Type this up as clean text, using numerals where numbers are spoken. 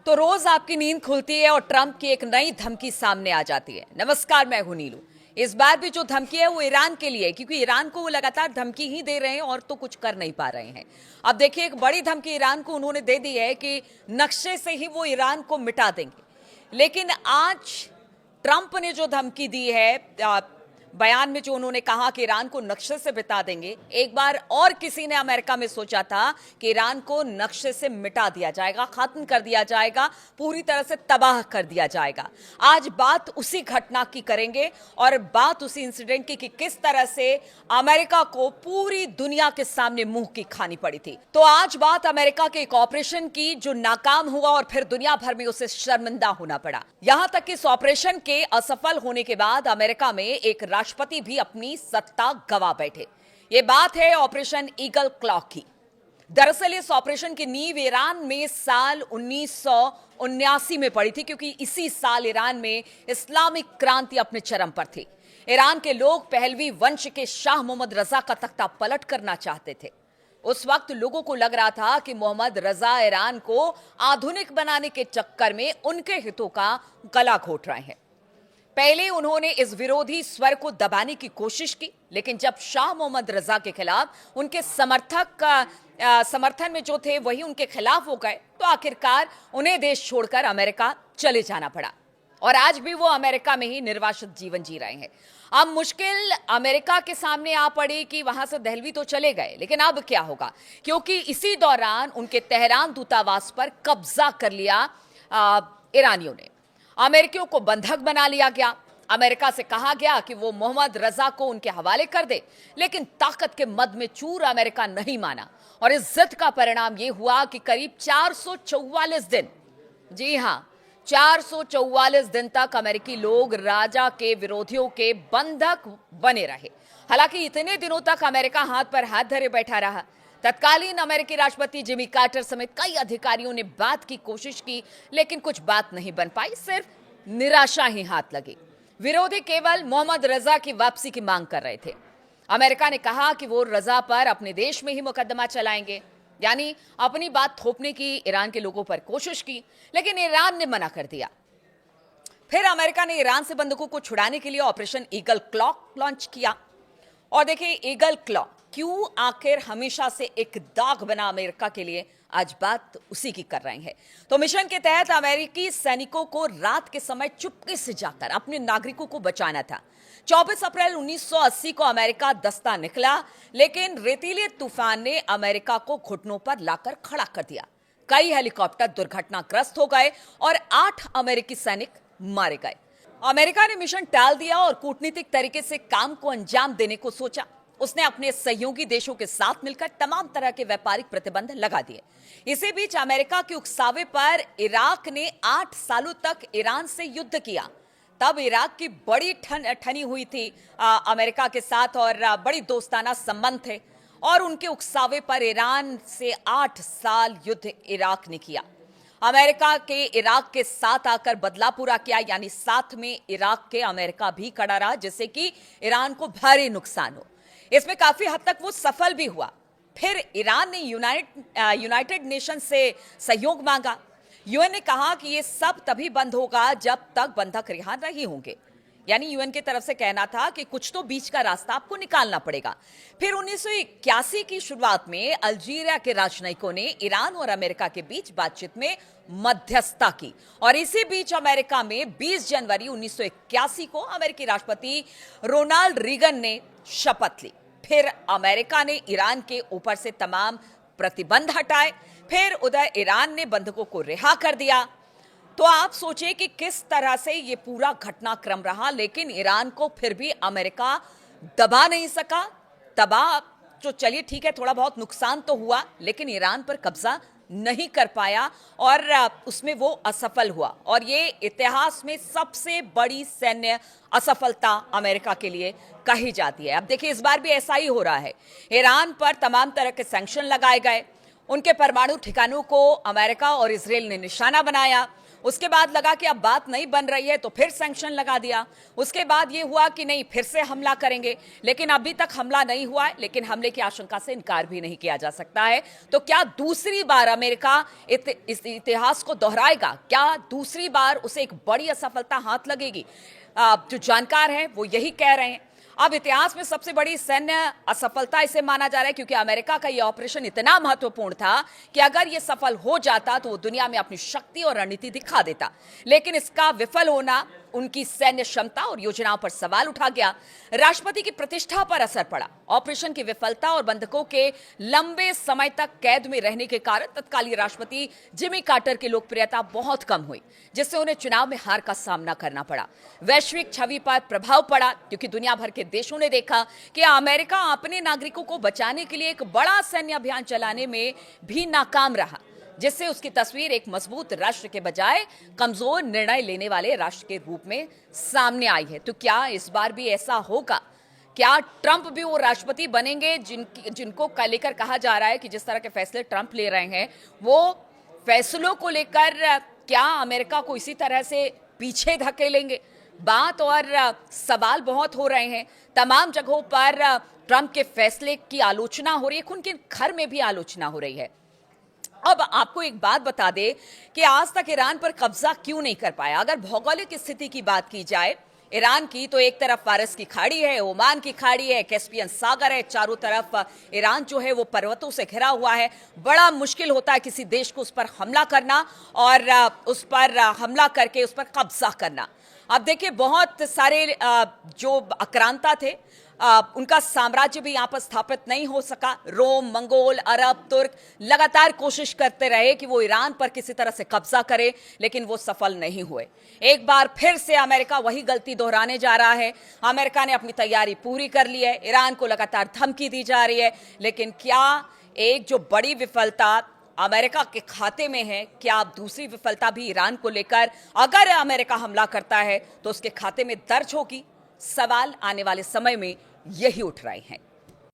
तो रोज आपकी नींद खुलती है और ट्रंप की एक नई धमकी सामने आ जाती है। नमस्कार, मैं हूं नीलू। इस बार भी जो धमकी है वो ईरान के लिए है, क्योंकि ईरान को वो लगातार धमकी ही दे रहे हैं और तो कुछ कर नहीं पा रहे हैं। अब देखिए, एक बड़ी धमकी ईरान को उन्होंने दे दी है कि नक्शे से ही वो ईरान को मिटा देंगे। लेकिन आज ट्रंप ने जो धमकी दी है, बयान में जो उन्होंने कहा कि ईरान को नक्शे से बिता देंगे, एक बार और किसी ने अमेरिका में सोचा था कि ईरान को नक्शे से मिटा दिया जाएगा, खत्म कर दिया जाएगा, पूरी तरह से तबाह कर दिया जाएगा। आज बात उसी घटना की करेंगे और बात उसी इंसिडेंट की कि किस तरह से अमेरिका को पूरी दुनिया के सामने मुंह की खानी पड़ी थी। तो आज बात अमेरिका के एक ऑपरेशन की जो नाकाम हुआ और फिर दुनिया भर में उसे शर्मिंदा होना पड़ा। यहां तक कि इस ऑपरेशन के असफल होने के बाद अमेरिका में एक राष्ट्रपति भी अपनी सत्ता गवा बैठे। यह बात है ऑपरेशन ईगल क्लॉ की। दरअसल इस ऑपरेशन की नींव ईरान में साल 1979 में पड़ी थी, क्योंकि इसी साल ईरान में इस्लामिक क्रांति अपने चरम पर थी। ईरान के लोग पहलवी वंश के शाह मोहम्मद रजा का तख्ता पलट करना चाहते थे। उस वक्त लोगों को लग रहा था कि मोहम्मद रजा ईरान को आधुनिक बनाने के चक्कर में उनके हितों का गला घोट रहे हैं। पहले उन्होंने इस विरोधी स्वर को दबाने की कोशिश की, लेकिन जब शाह मोहम्मद रजा के खिलाफ उनके समर्थन में जो थे वही उनके खिलाफ हो गए, तो आखिरकार उन्हें देश छोड़कर अमेरिका चले जाना पड़ा और आज भी वो अमेरिका में ही निर्वासित जीवन जी रहे हैं। अब मुश्किल अमेरिका के सामने आ पड़ी कि वहां से दहलवी तो चले गए, लेकिन अब क्या होगा, क्योंकि इसी दौरान उनके तेहरान दूतावास पर कब्जा कर लिया ईरानियों ने। अमेरिकियों को बंधक बना लिया गया। अमेरिका से कहा गया कि वो मोहम्मद रजा को उनके हवाले कर दे, लेकिन ताकत के मद में चूर अमेरिका नहीं माना और इस जिद का परिणाम यह हुआ कि करीब 444 दिन, जी हां, 444 दिन तक अमेरिकी लोग राजा के विरोधियों के बंधक बने रहे। हालांकि इतने दिनों तक अमेरिका हाथ पर हाथ धरे बैठा रहा। तत्कालीन अमेरिकी राष्ट्रपति जिमी कार्टर समेत कई अधिकारियों ने बात की कोशिश की, लेकिन कुछ बात नहीं बन पाई, सिर्फ निराशा ही हाथ लगी। विरोधी केवल मोहम्मद रजा की वापसी की मांग कर रहे थे। अमेरिका ने कहा कि वो रजा पर अपने देश में ही मुकदमा चलाएंगे, यानी अपनी बात थोपने की ईरान के लोगों पर कोशिश की, लेकिन ईरान ने मना कर दिया। फिर अमेरिका ने ईरान से बंधकों को छुड़ाने के लिए ऑपरेशन ईगल क्लॉ लॉन्च किया। और देखिए, ईगल क्लॉ क्यों आखिर हमेशा से एक दाग बना अमेरिका के लिए, आज बात उसी की कर रहे हैं। तो मिशन के तहत अमेरिकी सैनिकों को रात के समय चुपके से जाकर अपने नागरिकों को बचाना था। 24 अप्रैल 1980 को अमेरिका दस्ता निकला, लेकिन रेतीले तूफान ने अमेरिका को घुटनों पर लाकर खड़ा कर दिया। कई हेलीकॉप्टर दुर्घटनाग्रस्त हो गए और 8 अमेरिकी सैनिक मारे गए। अमेरिका ने मिशन टाल दिया और कूटनीतिक तरीके से काम को अंजाम देने को सोचा। उसने अपने सहयोगी देशों के साथ मिलकर तमाम तरह के व्यापारिक प्रतिबंध लगा दिए। इसी बीच अमेरिका के उकसावे पर इराक ने 8 सालों तक ईरान से युद्ध किया। तब इराक की बड़ी ठनी हुई थी अमेरिका के साथ और बड़ी दोस्ताना संबंध थे, और उनके उकसावे पर ईरान से 8 साल युद्ध इराक ने किया। अमेरिका के इराक के साथ आकर बदला पूरा किया, यानी साथ में इराक के अमेरिका भी खड़ा रहा, जिससे कि ईरान को भारी नुकसान हो। इसमें काफी हद तक वो सफल भी हुआ। फिर ईरान ने यूनाइटेड नेशन से सहयोग मांगा। यूएन ने कहा कि ये सब तभी बंद होगा जब तक बंधक रिहा नहीं होंगे, यानी यूएन की तरफ से कहना था कि कुछ तो बीच का रास्ता आपको निकालना पड़ेगा। फिर 1981 की शुरुआत में अल्जीरिया के राजनयिकों ने ईरान और अमेरिका के बीच बातचीत में मध्यस्थता की, और इसी बीच अमेरिका में 20 जनवरी 1981 को अमेरिकी राष्ट्रपति रोनाल्ड रीगन ने शपथ ली। फिर अमेरिका ने ईरान के ऊपर से तमाम प्रतिबंध हटाए। फिर उधर ईरान ने बंधकों को रिहा कर दिया। तो आप सोचिए कि किस तरह से ये पूरा घटनाक्रम रहा, लेकिन ईरान को फिर भी अमेरिका दबा नहीं सका। तो चलिए ठीक है, थोड़ा बहुत नुकसान तो हुआ, लेकिन ईरान पर कब्जा नहीं कर पाया और उसमें वो असफल हुआ। और ये इतिहास में सबसे बड़ी सैन्य असफलता अमेरिका के लिए कही जाती है। अब देखिए, इस बार भी ऐसा ही हो रहा है। ईरान पर तमाम तरह के सैंक्शन लगाए गए, उनके परमाणु ठिकानों को अमेरिका और इजरायल ने निशाना बनाया, उसके बाद लगा कि अब बात नहीं बन रही है तो फिर सैंक्शन लगा दिया। उसके बाद ये हुआ कि नहीं, फिर से हमला करेंगे, लेकिन अभी तक हमला नहीं हुआ है, लेकिन हमले की आशंका से इनकार भी नहीं किया जा सकता है। तो क्या दूसरी बार अमेरिका इस इतिहास को दोहराएगा? क्या दूसरी बार उसे एक बड़ी असफलता हाथ लगेगी? जो जानकार हैं वो यही कह रहे हैं। अब इतिहास में सबसे बड़ी सैन्य असफलता इसे माना जा रहा है, क्योंकि अमेरिका का यह ऑपरेशन इतना महत्वपूर्ण था कि अगर यह सफल हो जाता तो वो दुनिया में अपनी शक्ति और रणनीति दिखा देता। लेकिन इसका विफल होना उनकी सैन्य क्षमता और योजनाओं पर सवाल उठा गया। राष्ट्रपति की प्रतिष्ठा पर असर पड़ा। ऑपरेशन की विफलता और बंधकों के लंबे समय तक कैद में रहने के कारण तत्कालीन राष्ट्रपति जिमी कार्टर की लोकप्रियता बहुत कम हुई, जिससे उन्हें चुनाव में हार का सामना करना पड़ा। वैश्विक छवि पर प्रभाव पड़ा, क्योंकि दुनिया भर के देशों ने देखा कि अमेरिका अपने नागरिकों को बचाने के लिए एक बड़ा सैन्य अभियान चलाने में भी नाकाम रहा, जिससे उसकी तस्वीर एक मजबूत राष्ट्र के बजाय कमजोर निर्णय लेने वाले राष्ट्र के रूप में सामने आई है। तो क्या इस बार भी ऐसा होगा? क्या ट्रंप भी वो राष्ट्रपति बनेंगे जिनको लेकर कहा जा रहा है कि जिस तरह के फैसले ट्रंप ले रहे हैं, वो फैसलों को लेकर क्या अमेरिका को इसी तरह से पीछे धकेलेंगे? बात और सवाल बहुत हो रहे हैं। तमाम जगहों पर ट्रंप के फैसले की आलोचना हो रही है, उनके घर में भी आलोचना हो रही है। अब आपको एक बात बता दे कि आज तक ईरान पर कब्जा क्यों नहीं कर पाया। अगर भौगोलिक स्थिति की बात की जाए ईरान की, तो एक तरफ फारस की खाड़ी है, ओमान की खाड़ी है, कैस्पियन सागर है, चारों तरफ ईरान जो है वो पर्वतों से घिरा हुआ है। बड़ा मुश्किल होता है किसी देश को उस पर हमला करना और उस पर हमला करके उस पर कब्जा करना। अब देखिए, बहुत सारे जो आक्रांता थे उनका साम्राज्य भी यहाँ पर स्थापित नहीं हो सका। रोम, मंगोल, अरब, तुर्क लगातार कोशिश करते रहे कि वो ईरान पर किसी तरह से कब्जा करे, लेकिन वो सफल नहीं हुए। एक बार फिर से अमेरिका वही गलती दोहराने जा रहा है। अमेरिका ने अपनी तैयारी पूरी कर ली है, ईरान को लगातार धमकी दी जा रही है, लेकिन क्या एक जो बड़ी विफलता अमेरिका के खाते में है, क्या अब दूसरी विफलता भी ईरान को लेकर अगर अमेरिका हमला करता है तो उसके खाते में दर्ज होगी? सवाल आने वाले समय में यही उठ रहे हैं।